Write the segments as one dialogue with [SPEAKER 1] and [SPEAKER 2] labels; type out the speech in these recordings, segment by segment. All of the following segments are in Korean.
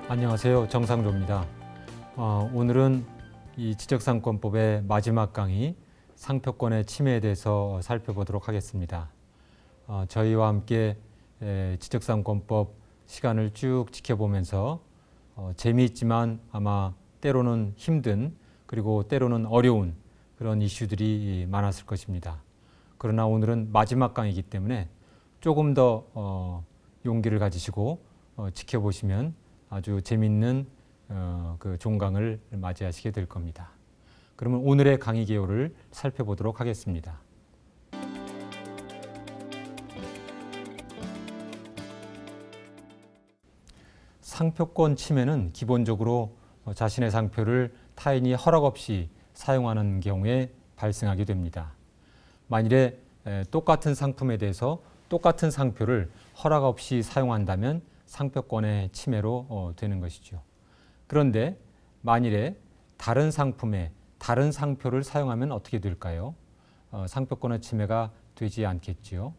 [SPEAKER 1] 안녕하세요. 정상조입니다. 오늘은 이 지적상권법의 마지막 강의 상표권의 침해에 대해서 살펴보도록 하겠습니다. 저희와 함께 지적상권법 시간을 쭉 지켜보면서 재미있지만 아마 때로는 힘든 그리고 때로는 어려운 그런 이슈들이 많았을 것입니다. 그러나 오늘은 마지막 강의이기 때문에 조금 더 용기를 가지시고 지켜보시면 아주 재미있는 그 종강을 맞이하시게 될 겁니다. 그러면 오늘의 강의 개요를 살펴보도록 하겠습니다. 상표권 침해는 기본적으로 자신의 상표를 타인이 허락 없이 사용하는 경우에 발생하게 됩니다. 만일에 똑같은 상품에 대해서 똑같은 상표를 허락 없이 사용한다면 상표권의 침해로 되는 것이죠. 그런데 만일에 다른 상품에 다른 상표를 사용하면 어떻게 될까요? 상표권의 침해가 되지 않겠지요.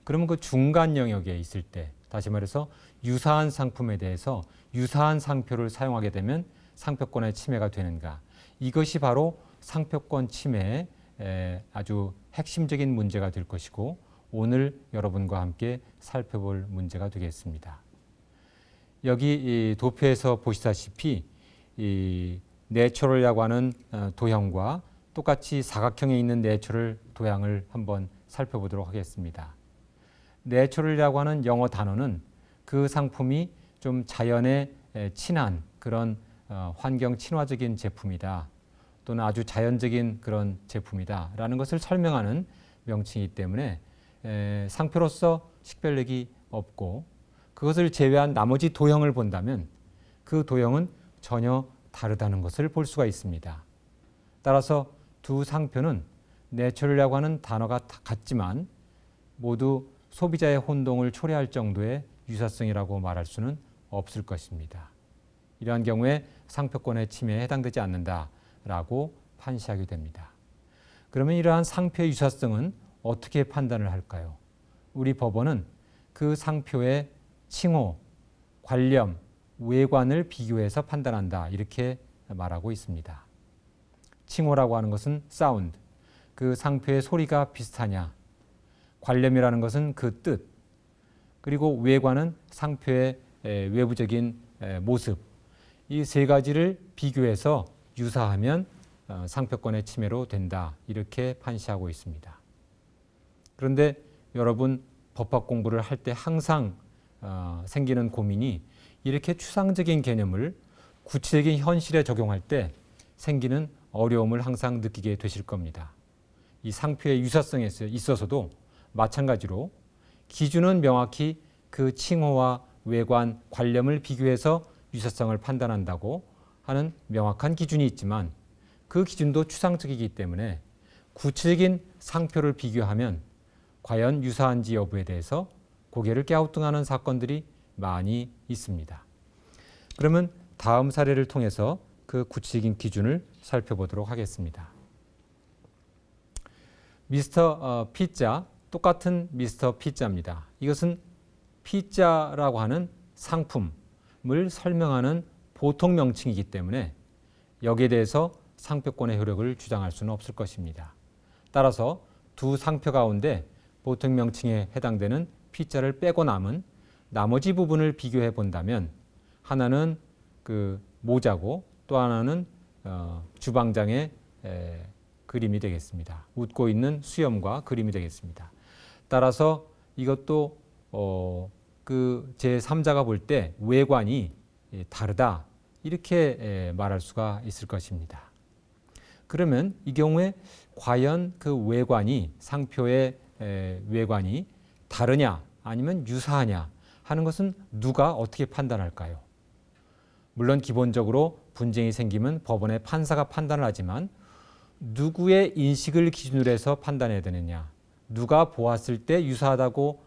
[SPEAKER 1] 그러면 그 중간 영역에 있을 때, 다시 말해서 유사한 상품에 대해서 유사한 상표를 사용하게 되면 상표권의 침해가 되는가? 이것이 바로 상표권 침해의 아주 핵심적인 문제가 될 것이고 오늘 여러분과 함께 살펴볼 문제가 되겠습니다. 여기 이 도표에서 보시다시피 이 내추럴이라고 하는 도형과 똑같이 사각형에 있는 내추럴 도형을 한번 살펴보도록 하겠습니다. 내추럴이라고 하는 영어 단어는 그 상품이 좀 자연에 친한 그런 환경 친화적인 제품이다. 또는 아주 자연적인 그런 제품이다 라는 것을 설명하는 명칭이기 때문에 상표로서 식별력이 없고 그것을 제외한 나머지 도형을 본다면 그 도형은 전혀 다르다는 것을 볼 수가 있습니다. 따라서 두 상표는 내추럴이라고 하는 단어가 같지만 모두 소비자의 혼동을 초래할 정도의 유사성이라고 말할 수는 없을 것입니다. 이러한 경우에 상표권의 침해에 해당되지 않는다라고 판시하게 됩니다. 그러면 이러한 상표의 유사성은 어떻게 판단을 할까요? 우리 법원은 그 상표의 칭호, 관념, 외관을 비교해서 판단한다 이렇게 말하고 있습니다. 칭호라고 하는 것은 사운드, 그 상표의 소리가 비슷하냐, 관념이라는 것은 그 뜻, 그리고 외관은 상표의 외부적인 모습, 이 세 가지를 비교해서 유사하면 상표권의 침해로 된다 이렇게 판시하고 있습니다. 그런데 여러분 법학 공부를 할 때 항상 생기는 고민이 이렇게 추상적인 개념을 구체적인 현실에 적용할 때 생기는 어려움을 항상 느끼게 되실 겁니다. 이 상표의 유사성에 있어서도 마찬가지로 기준은 명확히 그 칭호와 외관, 관념을 비교해서 유사성을 판단한다고 하는 명확한 기준이 있지만 그 기준도 추상적이기 때문에 구체적인 상표를 비교하면 과연 유사한지 여부에 대해서 고개를 갸우뚱하는 사건들이 많이 있습니다. 그러면 다음 사례를 통해서 그 구체적인 기준을 살펴보도록 하겠습니다. 미스터 피자, 똑같은 미스터 피자입니다. 이것은 피자라고 하는 상품을 설명하는 보통 명칭이기 때문에 여기에 대해서 상표권의 효력을 주장할 수는 없을 것입니다. 따라서 두 상표 가운데 보통 명칭에 해당되는 피자를 빼고 남은 나머지 부분을 비교해 본다면 하나는 그 모자고 또 하나는 주방장의 그림이 되겠습니다. 웃고 있는 수염과 그림이 되겠습니다. 따라서 이것도 그 제3자가 볼 때 외관이 다르다 이렇게 말할 수가 있을 것입니다. 그러면 이 경우에 과연 그 외관이 상표의 외관이 다르냐 아니면 유사하냐 하는 것은 누가 어떻게 판단할까요? 물론 기본적으로 분쟁이 생기면 법원의 판사가 판단을 하지만 누구의 인식을 기준으로 해서 판단해야 되느냐, 누가 보았을 때 유사하다고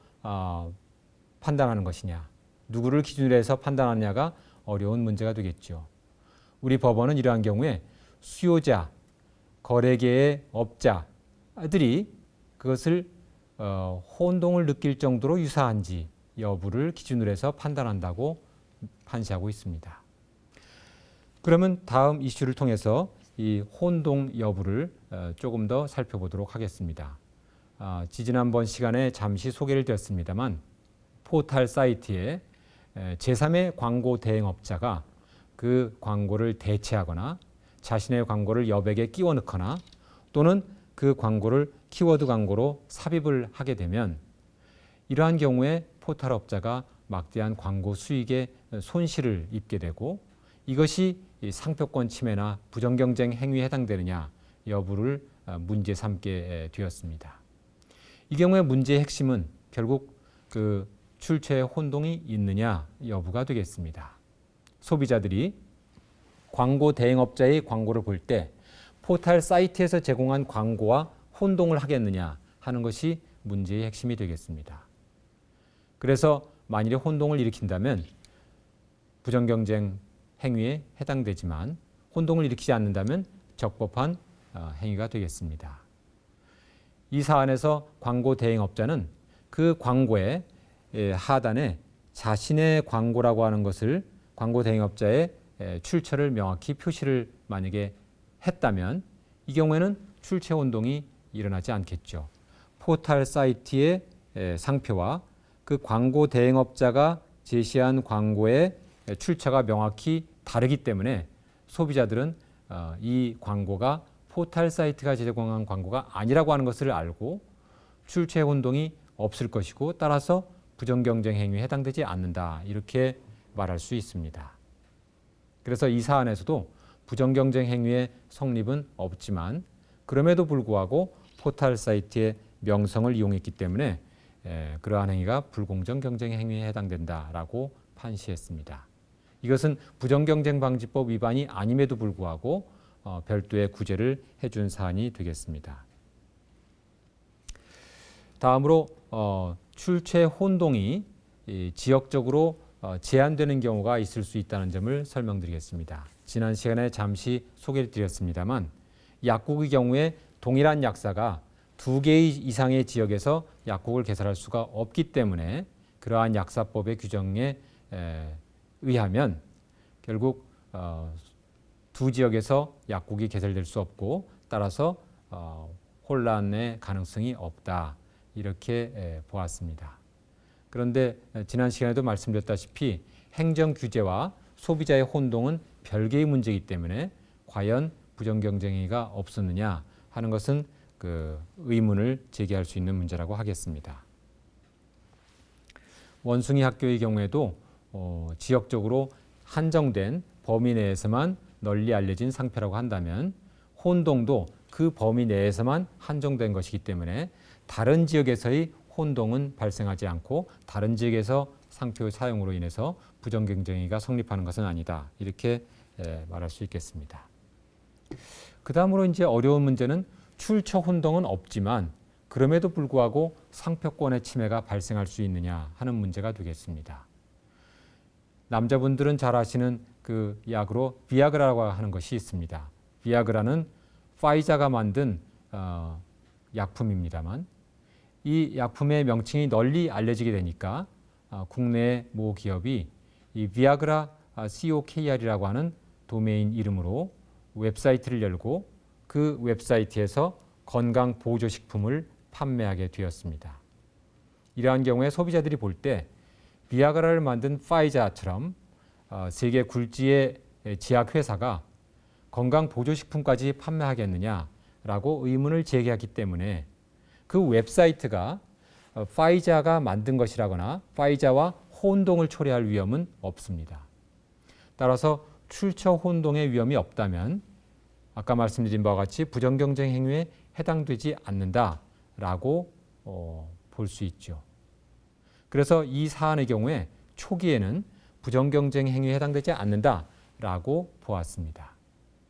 [SPEAKER 1] 판단하는 것이냐, 누구를 기준으로 해서 판단하느냐가 어려운 문제가 되겠죠. 우리 법원은 이러한 경우에 수요자, 거래계의 업자들이 그것을 혼동을 느낄 정도로 유사한지 여부를 기준으로 해서 판단한다고 판시하고 있습니다. 그러면 다음 이슈를 통해서 이 혼동 여부를 조금 더 살펴보도록 하겠습니다. 지지난번 시간에 잠시 소개를 드렸습니다만 포털 사이트에 제3의 광고 대행업자가 그 광고를 대체하거나 자신의 광고를 여백에 끼워 넣거나 또는 그 광고를 키워드 광고로 삽입을 하게 되면 이러한 경우에 포털업자가 막대한 광고 수익에 손실을 입게 되고 이것이 상표권 침해나 부정경쟁 행위에 해당되느냐 여부를 문제 삼게 되었습니다. 이 경우에 문제의 핵심은 결국 그 출처의 혼동이 있느냐 여부가 되겠습니다. 소비자들이 광고 대행업자의 광고를 볼 때 포털 사이트에서 제공한 광고와 혼동을 하겠느냐 하는 것이 문제의 핵심이 되겠습니다. 그래서 만일에 혼동을 일으킨다면 부정경쟁 행위에 해당되지만 혼동을 일으키지 않는다면 적법한 행위가 되겠습니다. 이 사안에서 광고 대행업자는 그 광고의 하단에 자신의 광고라고 하는 것을 광고 대행업자의 출처를 명확히 표시를 만약에 했다면 이 경우에는 출처 혼동이 일어나지 않겠죠. 포털 사이트의 상표와 그 광고 대행업자가 제시한 광고의 출처가 명확히 다르기 때문에 소비자들은 이 광고가 포털 사이트가 제공한 광고가 아니라고 하는 것을 알고 출처 혼동이 없을 것이고 따라서 부정경쟁 행위에 해당되지 않는다 이렇게 말할 수 있습니다. 그래서 이 사안에서도 부정경쟁 행위의 성립은 없지만 그럼에도 불구하고 포털 사이트의 명성을 이용했기 때문에 그러한 행위가 불공정 경쟁 행위에 해당된다라고 판시했습니다. 이것은 부정경쟁방지법 위반이 아님에도 불구하고 별도의 구제를 해준 사안이 되겠습니다. 다음으로 출처 혼동이 지역적으로 제한되는 경우가 있을 수 있다는 점을 설명드리겠습니다. 지난 시간에 잠시 소개를 드렸습니다만 약국의 경우에 동일한 약사가 2개 이상의 지역에서 약국을 개설할 수가 없기 때문에 그러한 약사법의 규정에 의하면 결국 두 지역에서 약국이 개설될 수 없고 따라서 혼란의 가능성이 없다 이렇게 보았습니다. 그런데 지난 시간에도 말씀드렸다시피 행정 규제와 소비자의 혼동은 별개의 문제이기 때문에 과연 부정경쟁행위가 없었느냐 하는 것은 그 의문을 제기할 수 있는 문제라고 하겠습니다. 원숭이 학교의 경우에도 지역적으로 한정된 범위 내에서만 널리 알려진 상표라고 한다면 혼동도 그 범위 내에서만 한정된 것이기 때문에 다른 지역에서의 혼동은 발생하지 않고 다른 지역에서 상표 사용으로 인해서 부정경쟁행위가 성립하는 것은 아니다. 이렇게 말할 수 있겠습니다. 그 다음으로 이제 어려운 문제는 출처 혼동은 없지만 그럼에도 불구하고 상표권의 침해가 발생할 수 있느냐 하는 문제가 되겠습니다. 남자분들은 잘 아시는 그 약으로 비아그라라고 하는 것이 있습니다. 비아그라는 파이자가 만든 약품입니다만 이 약품의 명칭이 널리 알려지게 되니까 국내 모 기업이 이 비아그라 COKR이라고 하는 도메인 이름으로 웹사이트를 열고 그 웹사이트에서 건강 보조식품을 판매하게 되었습니다. 이러한 경우에 소비자들이 볼 때 비아그라를 만든 파이자처럼 세계 굴지의 제약회사가 건강 보조식품까지 판매하겠느냐라고 의문을 제기하기 때문에 그 웹사이트가 파이자가 만든 것이라거나 파이자와 혼동을 초래할 위험은 없습니다. 따라서 출처 혼동의 위험이 없다면 아까 말씀드린 바와 같이 부정경쟁 행위에 해당되지 않는다라고 볼 수 있죠. 그래서 이 사안의 경우에 초기에는 부정경쟁 행위에 해당되지 않는다라고 보았습니다.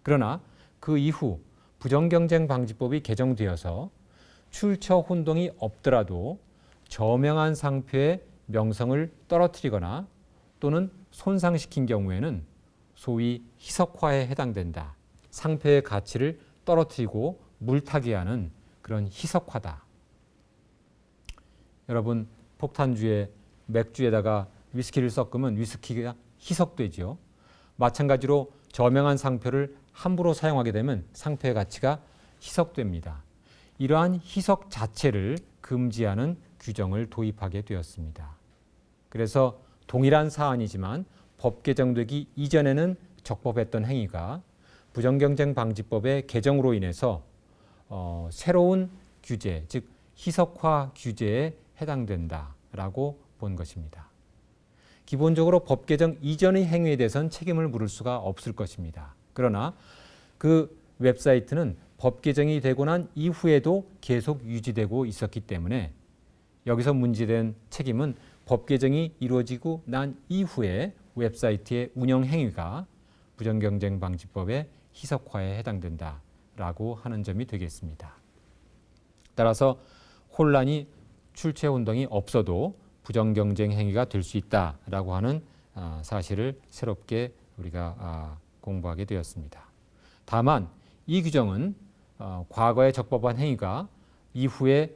[SPEAKER 1] 그러나 그 이후 부정경쟁방지법이 개정되어서 출처 혼동이 없더라도 저명한 상표의 명성을 떨어뜨리거나 또는 손상시킨 경우에는 소위 희석화에 해당된다. 상표의 가치를 떨어뜨리고 물타기 하는 그런 희석화다. 여러분 폭탄주에 맥주에다가 위스키를 섞으면 위스키가 희석되지요. 마찬가지로 저명한 상표를 함부로 사용하게 되면 상표의 가치가 희석됩니다. 이러한 희석 자체를 금지하는 규정을 도입하게 되었습니다. 그래서 동일한 사안이지만 법 개정되기 이전에는 적법했던 행위가 부정경쟁방지법의 개정으로 인해서 새로운 규제, 즉 희석화 규제에 해당된다라고 본 것입니다. 기본적으로 법 개정 이전의 행위에 대해서는 책임을 물을 수가 없을 것입니다. 그러나 그 웹사이트는 법 개정이 되고 난 이후에도 계속 유지되고 있었기 때문에 여기서 문제된 책임은 법 개정이 이루어지고 난 이후에 웹사이트의 운영 행위가 부정경쟁방지법의 희석화에 해당된다라고 하는 점이 되겠습니다. 따라서 혼란이 출처 혼동이 없어도 부정경쟁 행위가 될 수 있다라고 하는 사실을 새롭게 우리가 공부하게 되었습니다. 다만 이 규정은 과거의 적법한 행위가 이후에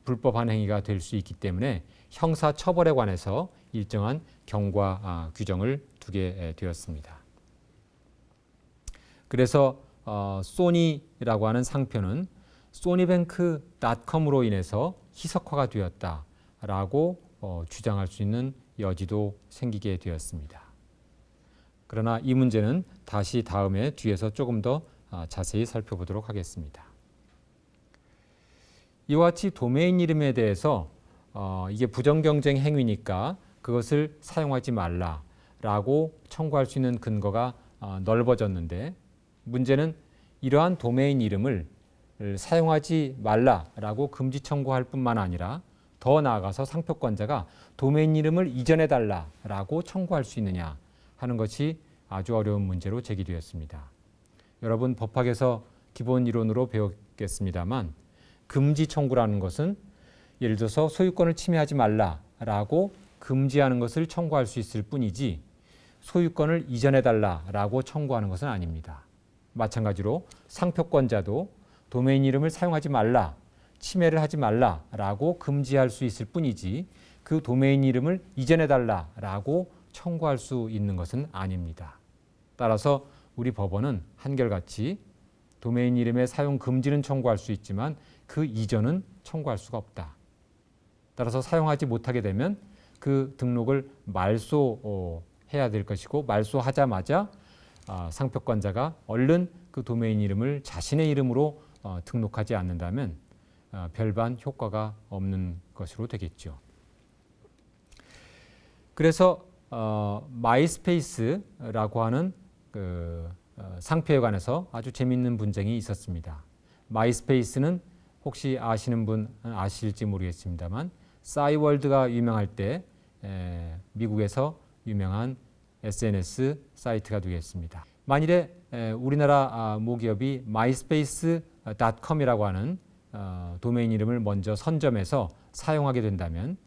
[SPEAKER 1] 불법한 행위가 될 수 있기 때문에 형사처벌에 관해서 일정한 경과 규정을 두게 되었습니다. 그래서 소니라고 하는 상표는 소니뱅크.com으로 인해서 희석화가 되었다라고 주장할 수 있는 여지도 생기게 되었습니다. 그러나 이 문제는 다시 다음에 뒤에서 조금 더 자세히 살펴보도록 하겠습니다. 이와 같이 도메인 이름에 대해서 이게 부정경쟁 행위니까 그것을 사용하지 말라라고 청구할 수 있는 근거가 넓어졌는데 문제는 이러한 도메인 이름을 사용하지 말라라고 금지 청구할 뿐만 아니라 더 나아가서 상표권자가 도메인 이름을 이전해 달라라고 청구할 수 있느냐 하는 것이 아주 어려운 문제로 제기되었습니다. 여러분 법학에서 기본 이론으로 배웠겠습니다만 금지 청구라는 것은 예를 들어서 소유권을 침해하지 말라라고 금지하는 것을 청구할 수 있을 뿐이지 소유권을 이전해 달라라고 청구하는 것은 아닙니다. 마찬가지로 상표권자도 도메인 이름을 사용하지 말라, 침해를 하지 말라라고 금지할 수 있을 뿐이지 그 도메인 이름을 이전해 달라라고 청구할 수 있는 것은 아닙니다. 따라서 우리 법원은 한결같이 도메인 이름의 사용 금지는 청구할 수 있지만 그 이전은 청구할 수가 없다. 따라서 사용하지 못하게 되면 그 등록을 말소해야 될 것이고 말소하자마자 상표권자가 얼른 그 도메인 이름을 자신의 이름으로 등록하지 않는다면 별반 효과가 없는 것으로 되겠죠. 그래서 마이스페이스라고 하는 그 상표에 관해서 아주 재미있는 분쟁이 있었습니다. 마이스페이스는 혹시 아시는 분 아실지 모르겠습니다만 싸이월드가 유명할 때 미국에서 유명한 SNS 사이트가 되겠습니다. 만일에 우리나라 모기업이 마이스페이스.com이라고 하는 도메인 이름을 먼저 선점해서 사용하게 된다면